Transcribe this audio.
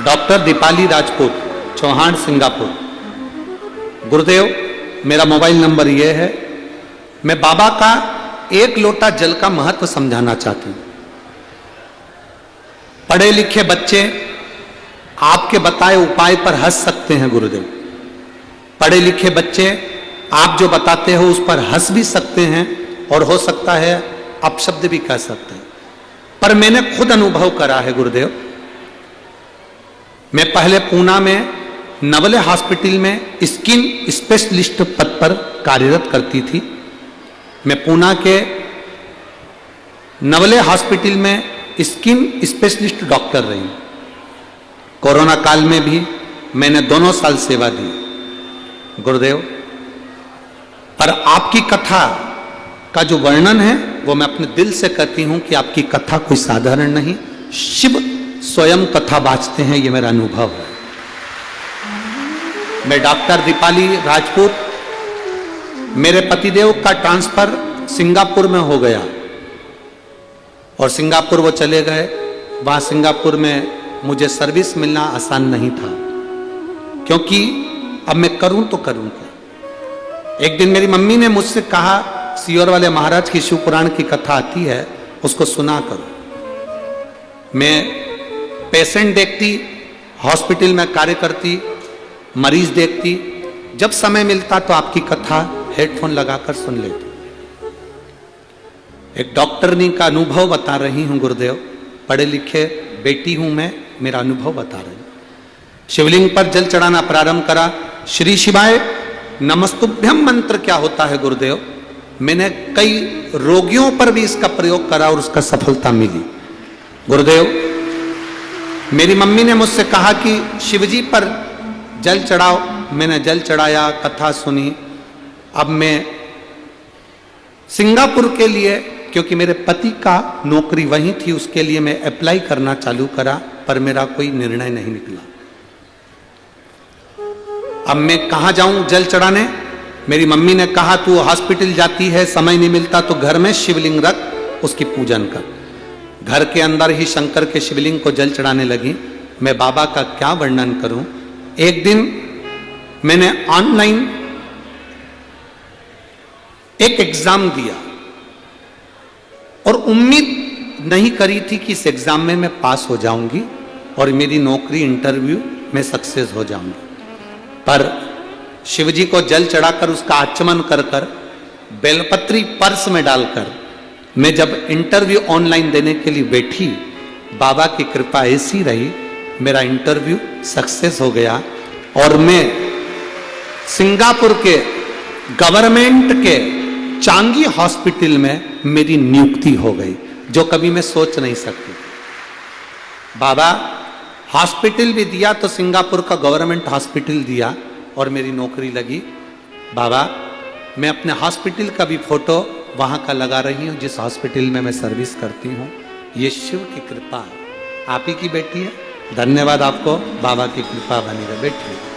Doctor Deepali Rajput, Chauhan, Singapore. Gurudev, मेरा mobile number ये है। मैं बाबा का एक लोटा जल का महत्व समझाना चाहती हूं। पढ़े लिखे बच्चे आपके बताए उपाय पर हंस सकते हैं गुरुदेव। पढ़े लिखे बच्चे आप जो बताते हो उस पर हंस भी सकते हैं और हो सकता है अपशब्द भी कह सकते हैं, पर मैंने खुद अनुभव करा है गुरुदेव। मैं पहले पूना में नवले हॉस्पिटल में स्किन स्पेशलिस्ट पद पर कार्यरत करती थी। मैं पूना के नवले हॉस्पिटल में स्किन स्पेशलिस्ट डॉक्टर रही। कोरोना काल में भी मैंने दोनों साल सेवा दी गुरुदेव। पर आपकी कथा का जो वर्णन है वो मैं अपने दिल से कहती हूं कि आपकी कथा कोई साधारण नहीं, शिव स्वयं कथा बाँचते हैं, ये मेरा अनुभव है। मैं डॉक्टर दीपाली राजपूत, मेरे पतिदेव का ट्रांसफर सिंगापुर में हो गया और सिंगापुर वो चले गए। वहां सिंगापुर में मुझे सर्विस मिलना आसान नहीं था, क्योंकि अब मैं करूं तो करूं क्या। एक दिन मेरी मम्मी ने मुझसे कहा, सियोर वाले महाराज की शिव पुराण की कथा आती है, उसको सुना करो। मैं पेशेंट देखती, हॉस्पिटल में कार्य करती, मरीज देखती, जब समय मिलता तो आपकी कथा हेडफोन लगाकर सुन लेती। एक डॉक्टरनी का अनुभव बता रही हूं गुरुदेव। पढ़े लिखे बेटी हूं मैं, मेरा अनुभव बता रही हूं। शिवलिंग पर जल चढ़ाना प्रारंभ करा। श्री शिवाय नमस्तुभ्यम मंत्र क्या होता है गुरुदेव, मैंने कई रोगियों पर भी इसका प्रयोग करा और उसका सफलता मिली गुरुदेव। मेरी मम्मी ने मुझसे कहा कि शिवजी पर जल चढ़ाओ। मैंने जल चढ़ाया, कथा सुनी। अब मैं सिंगापुर के लिए, क्योंकि मेरे पति का नौकरी वहीं थी, उसके लिए मैं अप्लाई करना चालू करा, पर मेरा कोई निर्णय नहीं निकला। अब मैं कहां जाऊं जल चढ़ाने। मेरी मम्मी ने कहा, तू हॉस्पिटल जाती है, समय नहीं मिलता तो घर में शिवलिंग रख, उसकी पूजन कर। घर के अंदर ही शंकर के शिवलिंग को जल चढ़ाने लगी। मैं बाबा का क्या वर्णन करूं। एक दिन मैंने ऑनलाइन एक एग्जाम दिया और उम्मीद नहीं करी थी कि इस एग्जाम में मैं पास हो जाऊंगी और मेरी नौकरी इंटरव्यू में सक्सेस हो जाऊंगी। पर शिवजी को जल चढ़ाकर उसका आचमन कर कर बेलपत्री पर्स में डालकर मैं जब इंटरव्यू ऑनलाइन देने के लिए बैठी, बाबा की कृपा ऐसी रही, मेरा इंटरव्यू सक्सेस हो गया और मैं सिंगापुर के गवर्नमेंट के चांगी हॉस्पिटल में मेरी नियुक्ति हो गई, जो कभी मैं सोच नहीं सकती। बाबा हॉस्पिटल भी दिया तो सिंगापुर का गवर्नमेंट हॉस्पिटल दिया और मेरी नौकरी लगी। बाबा, मैं अपने हॉस्पिटल का भी फोटो वहां का लगा रही हूं जिस हॉस्पिटल में मैं सर्विस करती हूं। ये शिव की कृपा, आप ही की बेटी है। धन्यवाद आपको, बाबा की कृपा बनी रहे। बैठिए।